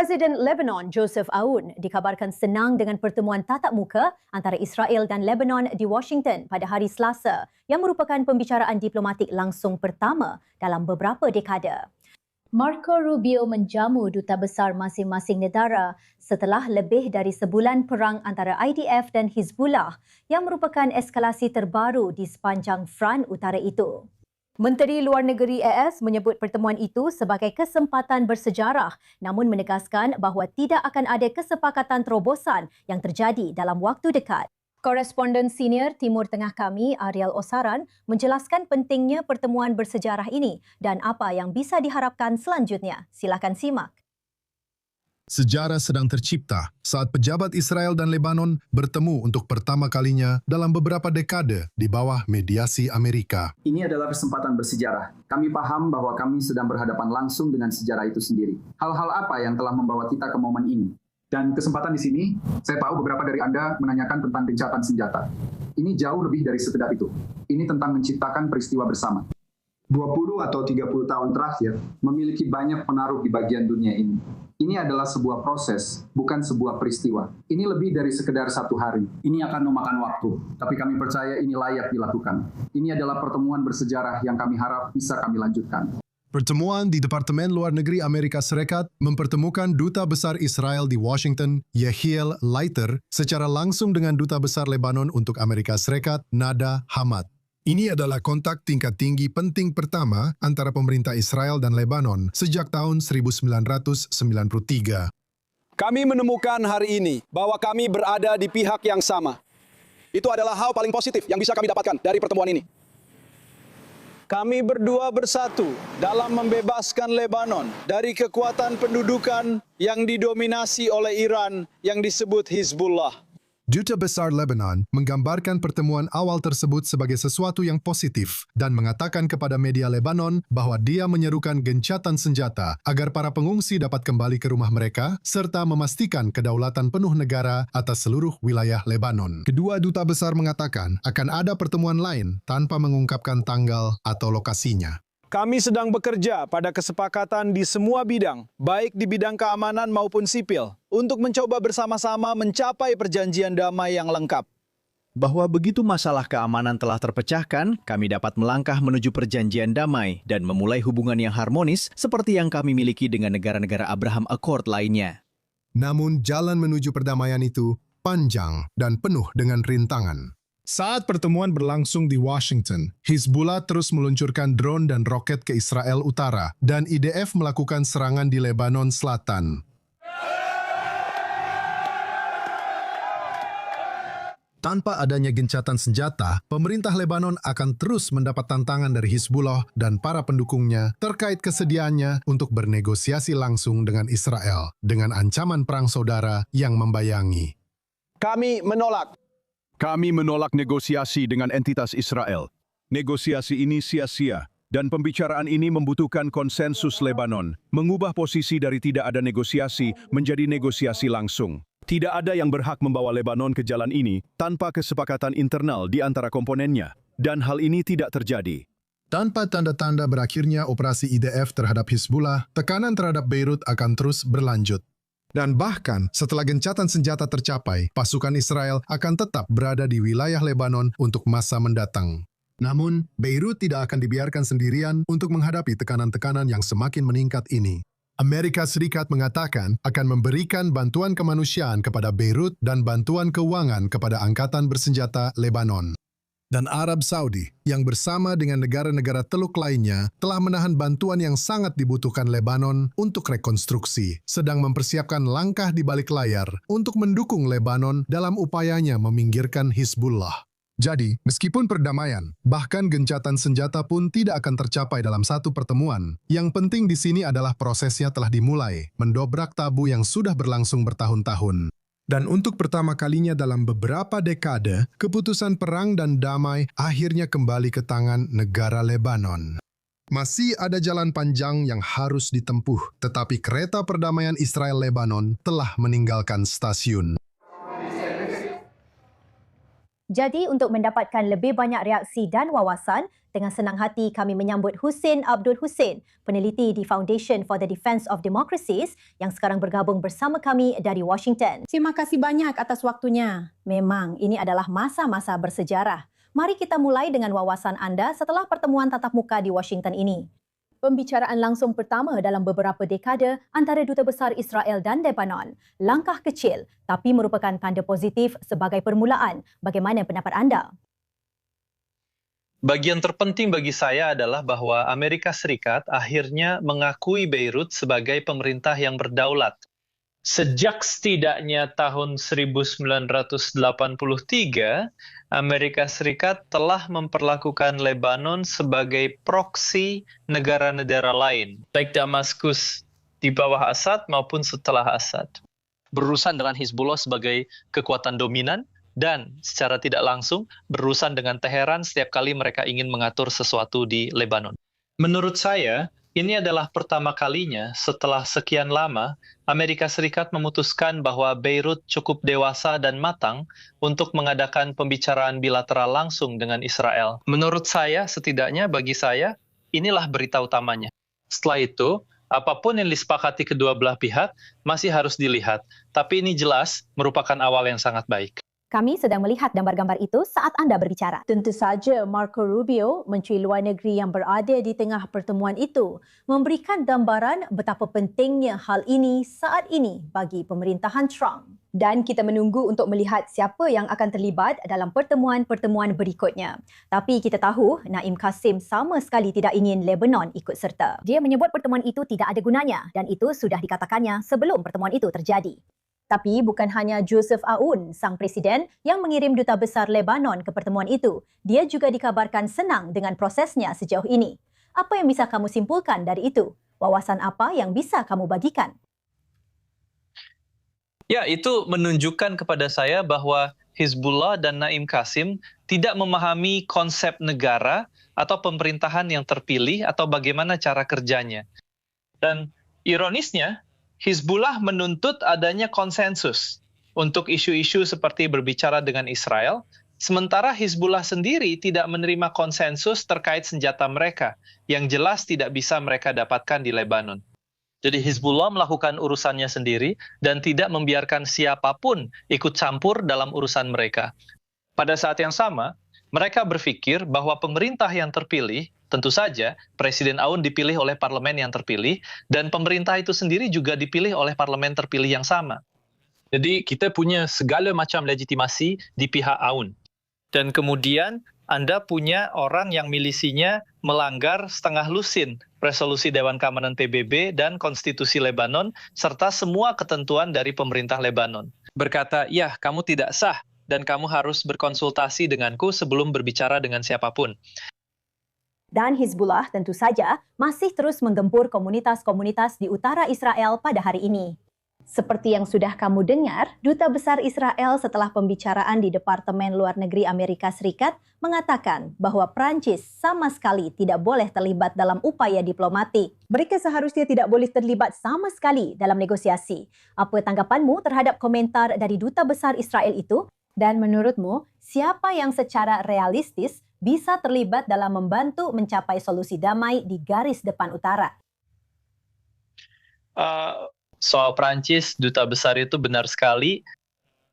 Presiden Lebanon Joseph Aoun dikabarkan senang dengan pertemuan tatap muka antara Israel dan Lebanon di Washington pada hari Selasa yang merupakan pembicaraan diplomatik langsung pertama dalam beberapa dekada. Marco Rubio menjamu duta besar masing-masing negara setelah lebih dari sebulan perang antara IDF dan Hizbullah yang merupakan eskalasi terbaru di sepanjang front utara itu. Menteri Luar Negeri AS menyebut pertemuan itu sebagai kesempatan bersejarah namun menegaskan bahawa tidak akan ada kesepakatan terobosan yang terjadi dalam waktu dekat. Koresponden senior Timur Tengah kami, Ariel Osaran, menjelaskan pentingnya pertemuan bersejarah ini dan apa yang bisa diharapkan selanjutnya. Silakan simak. Sejarah sedang tercipta saat pejabat Israel dan Lebanon bertemu untuk pertama kalinya dalam beberapa dekade di bawah mediasi Amerika. Ini adalah kesempatan bersejarah. Kami paham bahwa kami sedang berhadapan langsung dengan sejarah itu sendiri. Hal-hal apa yang telah membawa kita ke momen ini? Dan kesempatan di sini, saya tahu beberapa dari Anda menanyakan tentang gencatan senjata. Ini jauh lebih dari sekedar itu. Ini tentang menciptakan peristiwa bersama. 20 atau 30 tahun terakhir memiliki banyak pengaruh di bagian dunia ini. Ini adalah sebuah proses, bukan sebuah peristiwa. Ini lebih dari sekedar satu hari. Ini akan memakan waktu, tapi kami percaya ini layak dilakukan. Ini adalah pertemuan bersejarah yang kami harap bisa kami lanjutkan. Pertemuan di Departemen Luar Negeri Amerika Serikat mempertemukan Duta Besar Israel di Washington, Yehiel Leiter, secara langsung dengan Duta Besar Lebanon untuk Amerika Serikat, Nada Hamad. Ini adalah kontak tingkat tinggi penting pertama antara pemerintah Israel dan Lebanon sejak tahun 1993. Kami menemukan hari ini bahwa kami berada di pihak yang sama. Itu adalah hal paling positif yang bisa kami dapatkan dari pertemuan ini. Kami berdua bersatu dalam membebaskan Lebanon dari kekuatan pendudukan yang didominasi oleh Iran yang disebut Hizbullah. Duta Besar Lebanon menggambarkan pertemuan awal tersebut sebagai sesuatu yang positif dan mengatakan kepada media Lebanon bahwa dia menyerukan gencatan senjata agar para pengungsi dapat kembali ke rumah mereka serta memastikan kedaulatan penuh negara atas seluruh wilayah Lebanon. Kedua duta besar mengatakan akan ada pertemuan lain tanpa mengungkapkan tanggal atau lokasinya. Kami sedang bekerja pada kesepakatan di semua bidang, baik di bidang keamanan maupun sipil, untuk mencoba bersama-sama mencapai perjanjian damai yang lengkap. Bahwa begitu masalah keamanan telah terpecahkan, kami dapat melangkah menuju perjanjian damai dan memulai hubungan yang harmonis seperti yang kami miliki dengan negara-negara Abraham Accord lainnya. Namun jalan menuju perdamaian itu panjang dan penuh dengan rintangan. Saat pertemuan berlangsung di Washington, Hizbullah terus meluncurkan drone dan roket ke Israel Utara dan IDF melakukan serangan di Lebanon Selatan. Tanpa adanya gencatan senjata, pemerintah Lebanon akan terus mendapat tantangan dari Hizbullah dan para pendukungnya terkait kesediaannya untuk bernegosiasi langsung dengan Israel dengan ancaman perang saudara yang membayangi. Kami menolak negosiasi dengan entitas Israel. Negosiasi ini sia-sia, dan pembicaraan ini membutuhkan konsensus Lebanon, mengubah posisi dari tidak ada negosiasi menjadi negosiasi langsung. Tidak ada yang berhak membawa Lebanon ke jalan ini tanpa kesepakatan internal di antara komponennya, dan hal ini tidak terjadi. Tanpa tanda-tanda berakhirnya operasi IDF terhadap Hizbullah, tekanan terhadap Beirut akan terus berlanjut. Dan bahkan setelah gencatan senjata tercapai, pasukan Israel akan tetap berada di wilayah Lebanon untuk masa mendatang. Namun, Beirut tidak akan dibiarkan sendirian untuk menghadapi tekanan-tekanan yang semakin meningkat ini. Amerika Serikat mengatakan akan memberikan bantuan kemanusiaan kepada Beirut dan bantuan keuangan kepada Angkatan Bersenjata Lebanon. Dan Arab Saudi, yang bersama dengan negara-negara Teluk lainnya, telah menahan bantuan yang sangat dibutuhkan Lebanon untuk rekonstruksi, sedang mempersiapkan langkah di balik layar untuk mendukung Lebanon dalam upayanya meminggirkan Hizbullah. Jadi, meskipun perdamaian, bahkan gencatan senjata pun tidak akan tercapai dalam satu pertemuan. Yang penting di sini adalah prosesnya telah dimulai, mendobrak tabu yang sudah berlangsung bertahun-tahun. Dan untuk pertama kalinya dalam beberapa dekade, keputusan perang dan damai akhirnya kembali ke tangan negara Lebanon. Masih ada jalan panjang yang harus ditempuh, tetapi kereta perdamaian Israel-Lebanon telah meninggalkan stasiun. Jadi untuk mendapatkan lebih banyak reaksi dan wawasan, Dengan senang hati kami menyambut Husin Abdul Husin, peneliti di Foundation for the Defence of Democracies yang sekarang bergabung bersama kami dari Washington. Terima kasih banyak atas waktunya. Memang ini adalah masa-masa bersejarah. Mari kita mulai dengan wawasan anda setelah pertemuan tatap muka di Washington ini. Pembicaraan langsung pertama dalam beberapa dekade antara Duta Besar Israel dan Lebanon. Langkah kecil tapi merupakan tanda positif sebagai permulaan. Bagaimana pendapat anda? Bagian terpenting bagi saya adalah bahwa Amerika Serikat akhirnya mengakui Beirut sebagai pemerintah yang berdaulat. Sejak setidaknya tahun 1983, Amerika Serikat telah memperlakukan Lebanon sebagai proksi negara-negara lain, baik Damaskus di bawah Assad maupun setelah Assad. Berurusan dengan Hizbullah sebagai kekuatan dominan, dan secara tidak langsung berurusan dengan Teheran setiap kali mereka ingin mengatur sesuatu di Lebanon. Menurut saya, ini adalah pertama kalinya setelah sekian lama Amerika Serikat memutuskan bahwa Beirut cukup dewasa dan matang untuk mengadakan pembicaraan bilateral langsung dengan Israel. Menurut saya, setidaknya bagi saya, inilah berita utamanya. Setelah itu, apapun yang disepakati kedua belah pihak masih harus dilihat, tapi ini jelas merupakan awal yang sangat baik. Kami sedang melihat gambar-gambar itu saat anda berbicara. Tentu saja Marco Rubio, Menteri Luar Negeri yang berada di tengah pertemuan itu, memberikan gambaran betapa pentingnya hal ini saat ini bagi pemerintahan Trump. Dan kita menunggu untuk melihat siapa yang akan terlibat dalam pertemuan-pertemuan berikutnya. Tapi kita tahu Naim Qasim sama sekali tidak ingin Lebanon ikut serta. Dia menyebut pertemuan itu tidak ada gunanya dan itu sudah dikatakannya sebelum pertemuan itu terjadi. Tapi bukan hanya Joseph Aoun, sang presiden yang mengirim Duta Besar Lebanon ke pertemuan itu. Dia juga dikabarkan senang dengan prosesnya sejauh ini. Apa yang bisa kamu simpulkan dari itu? Wawasan apa yang bisa kamu bagikan? Ya, itu menunjukkan kepada saya bahwa Hizbullah dan Naim Qasim tidak memahami konsep negara atau pemerintahan yang terpilih atau bagaimana cara kerjanya. Dan ironisnya, Hizbullah menuntut adanya konsensus untuk isu-isu seperti berbicara dengan Israel, sementara Hizbullah sendiri tidak menerima konsensus terkait senjata mereka, yang jelas tidak bisa mereka dapatkan di Lebanon. Jadi Hizbullah melakukan urusannya sendiri dan tidak membiarkan siapapun ikut campur dalam urusan mereka. Pada saat yang sama, mereka berpikir bahwa pemerintah yang terpilih, tentu saja Presiden Aoun dipilih oleh parlemen yang terpilih, dan pemerintah itu sendiri juga dipilih oleh parlemen terpilih yang sama. Jadi kita punya segala macam legitimasi di pihak Aoun. Dan kemudian Anda punya orang yang milisinya melanggar setengah lusin resolusi Dewan Keamanan PBB dan konstitusi Lebanon, serta semua ketentuan dari pemerintah Lebanon. Berkata, ya kamu tidak sah, dan kamu harus berkonsultasi denganku sebelum berbicara dengan siapapun. Dan Hizbullah tentu saja masih terus menggempur komunitas-komunitas di utara Israel pada hari ini. Seperti yang sudah kamu dengar, Duta Besar Israel setelah pembicaraan di Departemen Luar Negeri Amerika Serikat mengatakan bahwa Perancis sama sekali tidak boleh terlibat dalam upaya diplomatik. Mereka seharusnya tidak boleh terlibat sama sekali dalam negosiasi. Apa tanggapanmu terhadap komentar dari Duta Besar Israel itu? Dan menurutmu, siapa yang secara realistis bisa terlibat dalam membantu mencapai solusi damai di garis depan utara? Soal Prancis, Duta Besar itu benar sekali.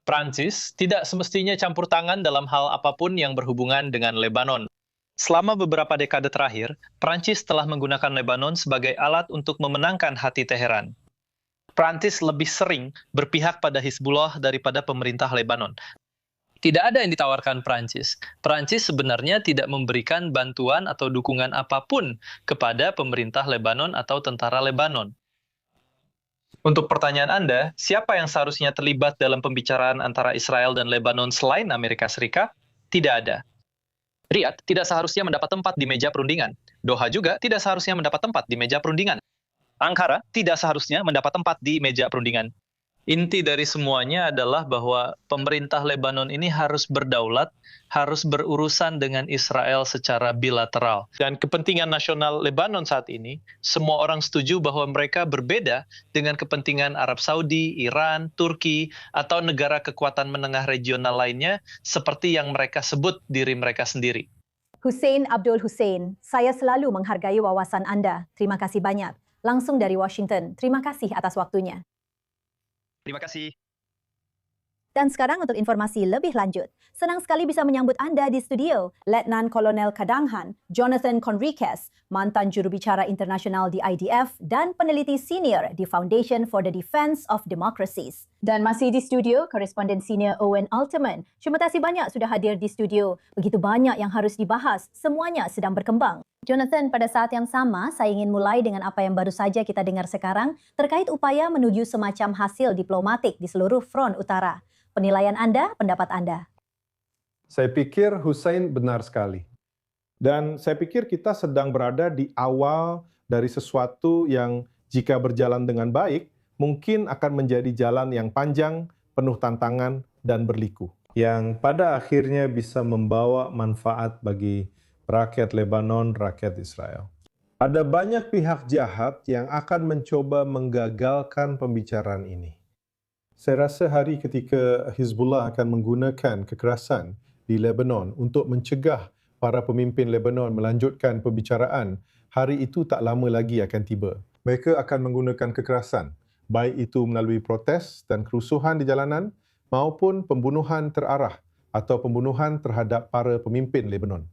Prancis tidak semestinya campur tangan dalam hal apapun yang berhubungan dengan Lebanon. Selama beberapa dekade terakhir, Prancis telah menggunakan Lebanon sebagai alat untuk memenangkan hati Teheran. Prancis lebih sering berpihak pada Hizbullah daripada pemerintah Lebanon. Tidak ada yang ditawarkan Prancis. Prancis sebenarnya tidak memberikan bantuan atau dukungan apapun kepada pemerintah Lebanon atau tentara Lebanon. Untuk pertanyaan Anda, siapa yang seharusnya terlibat dalam pembicaraan antara Israel dan Lebanon selain Amerika Serikat? Tidak ada. Riyadh tidak seharusnya mendapat tempat di meja perundingan. Doha juga tidak seharusnya mendapat tempat di meja perundingan. Ankara tidak seharusnya mendapat tempat di meja perundingan. Inti dari semuanya adalah bahwa pemerintah Lebanon ini harus berdaulat, harus berurusan dengan Israel secara bilateral. Dan kepentingan nasional Lebanon saat ini, semua orang setuju bahwa mereka berbeda dengan kepentingan Arab Saudi, Iran, Turki, atau negara kekuatan menengah regional lainnya, seperti yang mereka sebut diri mereka sendiri. Hussein Abdul Hussein, saya selalu menghargai wawasan anda. Terima kasih banyak. Langsung dari Washington, terima kasih atas waktunya. Terima kasih. Dan sekarang untuk informasi lebih lanjut. Senang sekali bisa menyambut anda di studio, Letnan Kolonel Kadanghan, Jonathan Conriquez, mantan jurubicara internasional di IDF dan peneliti senior di Foundation for the Defense of Democracies. Dan masih di studio, koresponden senior Owen Alterman. Terima kasih banyak sudah hadir di studio. Begitu banyak yang harus dibahas, semuanya sedang berkembang. Jonathan, pada saat yang sama, saya ingin mulai dengan apa yang baru saja kita dengar sekarang terkait upaya menuju semacam hasil diplomatik di seluruh front utara. Penilaian anda, pendapat anda? Saya pikir Hussein benar sekali. Dan saya pikir kita sedang berada di awal dari sesuatu yang jika berjalan dengan baik, mungkin akan menjadi jalan yang panjang, penuh tantangan, dan berliku. Yang pada akhirnya bisa membawa manfaat bagi rakyat Lebanon, rakyat Israel. Ada banyak pihak jahat yang akan mencoba menggagalkan pembicaraan ini. Saya rasa hari ketika Hizbullah akan menggunakan kekerasan di Lebanon untuk mencegah para pemimpin Lebanon melanjutkan pembicaraan, hari itu tak lama lagi akan tiba. Mereka akan menggunakan kekerasan, baik itu melalui protes dan kerusuhan di jalanan maupun pembunuhan terarah atau pembunuhan terhadap para pemimpin Lebanon.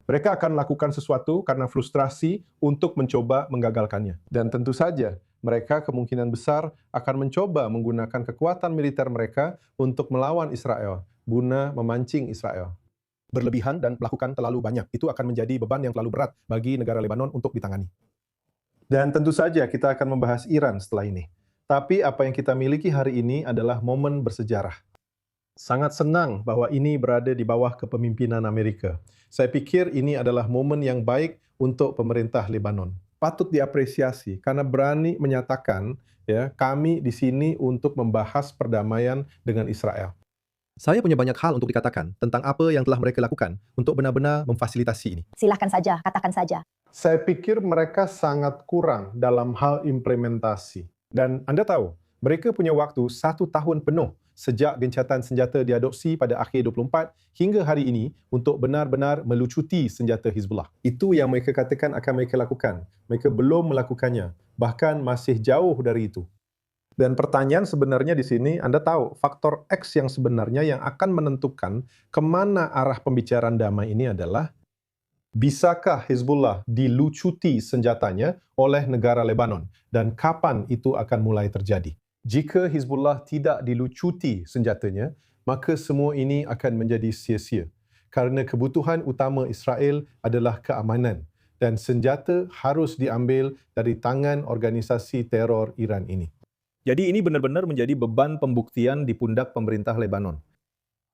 Mereka akan melakukan sesuatu karena frustrasi untuk mencoba menggagalkannya. Dan tentu saja, mereka kemungkinan besar akan mencoba menggunakan kekuatan militer mereka untuk melawan Israel, guna memancing Israel. Berlebihan dan melakukan terlalu banyak. Itu akan menjadi beban yang terlalu berat bagi negara Lebanon untuk ditangani. Dan tentu saja kita akan membahas Iran setelah ini. Tapi apa yang kita miliki hari ini adalah momen bersejarah. Sangat senang bahwa ini berada di bawah kepemimpinan Amerika. Saya pikir ini adalah momen yang baik untuk pemerintah Lebanon. Patut diapresiasi karena berani menyatakan kami di sini untuk membahas perdamaian dengan Israel. Saya punya banyak hal untuk dikatakan tentang apa yang telah mereka lakukan untuk benar-benar memfasilitasi ini. Silakan saja, katakan saja. Saya pikir mereka sangat kurang dalam hal implementasi. Dan Anda tahu, mereka punya waktu 1 tahun penuh sejak gencatan senjata diadopsi pada akhir 24 hingga hari ini untuk benar-benar melucuti senjata Hizbullah. Itu yang mereka katakan akan mereka lakukan. Mereka belum melakukannya, bahkan masih jauh dari itu. Dan pertanyaan sebenarnya di sini, Anda tahu, faktor X yang sebenarnya yang akan menentukan kemana arah pembicaraan damai ini adalah, bisakah Hizbullah dilucuti senjatanya oleh negara Lebanon? Dan kapan itu akan mulai terjadi? Jika Hizbullah tidak dilucuti senjatanya, maka semua ini akan menjadi sia-sia. Kerana kebutuhan utama Israel adalah keamanan dan senjata harus diambil dari tangan organisasi teror Iran ini. Jadi ini benar-benar menjadi beban pembuktian di pundak pemerintah Lebanon.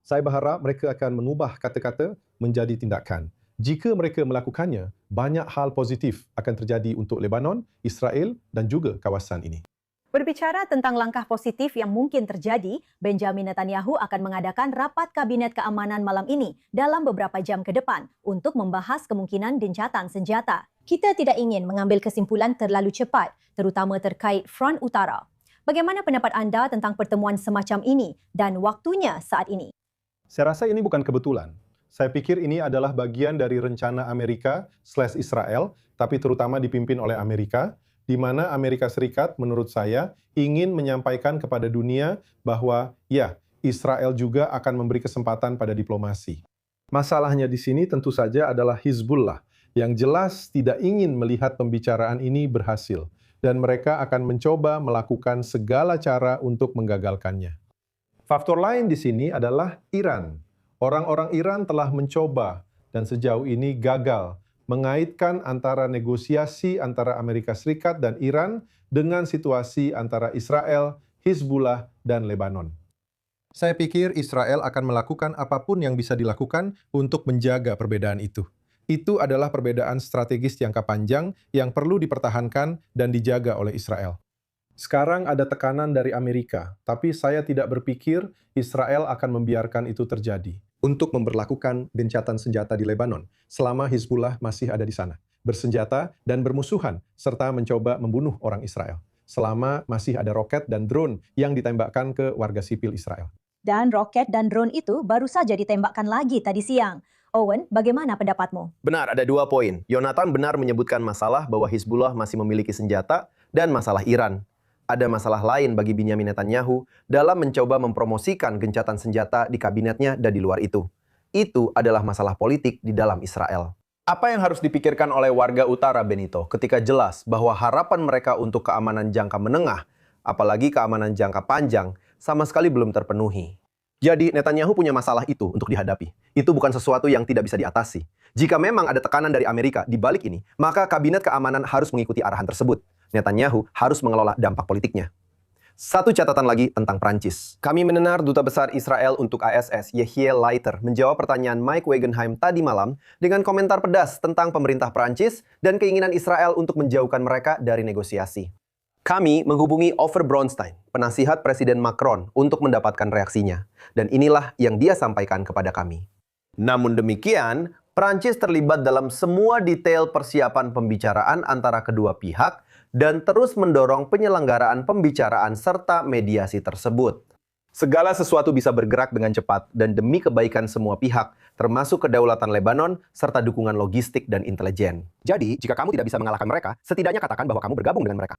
Saya berharap mereka akan mengubah kata-kata menjadi tindakan. Jika mereka melakukannya, banyak hal positif akan terjadi untuk Lebanon, Israel dan juga kawasan ini. Berbicara tentang langkah positif yang mungkin terjadi, Benjamin Netanyahu akan mengadakan rapat Kabinet Keamanan malam ini dalam beberapa jam ke depan untuk membahas kemungkinan gencatan senjata. Kita tidak ingin mengambil kesimpulan terlalu cepat, terutama terkait front utara. Bagaimana pendapat anda tentang pertemuan semacam ini dan waktunya saat ini? Saya rasa ini bukan kebetulan. Saya pikir ini adalah bagian dari rencana Amerika/Israel, tapi terutama dipimpin oleh Amerika, di mana Amerika Serikat menurut saya ingin menyampaikan kepada dunia bahwa Israel juga akan memberi kesempatan pada diplomasi. Masalahnya di sini tentu saja adalah Hizbullah yang jelas tidak ingin melihat pembicaraan ini berhasil dan mereka akan mencoba melakukan segala cara untuk menggagalkannya. Faktor lain di sini adalah Iran. Orang-orang Iran telah mencoba dan sejauh ini gagal mengaitkan antara negosiasi antara Amerika Serikat dan Iran dengan situasi antara Israel, Hizbullah, dan Lebanon. Saya pikir Israel akan melakukan apapun yang bisa dilakukan untuk menjaga perbedaan itu. Itu adalah perbedaan strategis jangka panjang yang perlu dipertahankan dan dijaga oleh Israel. Sekarang ada tekanan dari Amerika, tapi saya tidak berpikir Israel akan membiarkan itu terjadi untuk memberlakukan gencatan senjata di Lebanon selama Hizbullah masih ada di sana, bersenjata dan bermusuhan, serta mencoba membunuh orang Israel, selama masih ada roket dan drone yang ditembakkan ke warga sipil Israel. Dan roket dan drone itu baru saja ditembakkan lagi tadi siang. Owen, bagaimana pendapatmu? Benar, ada 2 poin. Yonatan benar menyebutkan masalah bahwa Hizbullah masih memiliki senjata dan masalah Iran. Ada masalah lain bagi Benyamin Netanyahu dalam mencoba mempromosikan gencatan senjata di kabinetnya dan di luar itu. Itu adalah masalah politik di dalam Israel. Apa yang harus dipikirkan oleh warga utara, Benito, ketika jelas bahwa harapan mereka untuk keamanan jangka menengah, apalagi keamanan jangka panjang, sama sekali belum terpenuhi. Jadi Netanyahu punya masalah itu untuk dihadapi. Itu bukan sesuatu yang tidak bisa diatasi. Jika memang ada tekanan dari Amerika di balik ini, maka kabinet keamanan harus mengikuti arahan tersebut. Netanyahu harus mengelola dampak politiknya. Satu catatan lagi tentang Prancis. Kami mendengar Duta Besar Israel untuk ASS, Yehiel Leiter, menjawab pertanyaan Mike Wagenheim tadi malam dengan komentar pedas tentang pemerintah Prancis dan keinginan Israel untuk menjauhkan mereka dari negosiasi. Kami menghubungi Ofer Braunstein, penasihat Presiden Macron, untuk mendapatkan reaksinya. Dan inilah yang dia sampaikan kepada kami. Namun demikian, Prancis terlibat dalam semua detail persiapan pembicaraan antara kedua pihak dan terus mendorong penyelenggaraan pembicaraan serta mediasi tersebut. Segala sesuatu bisa bergerak dengan cepat dan demi kebaikan semua pihak, termasuk kedaulatan Lebanon serta dukungan logistik dan intelijen. Jadi, jika kamu tidak bisa mengalahkan mereka, setidaknya katakan bahwa kamu bergabung dengan mereka.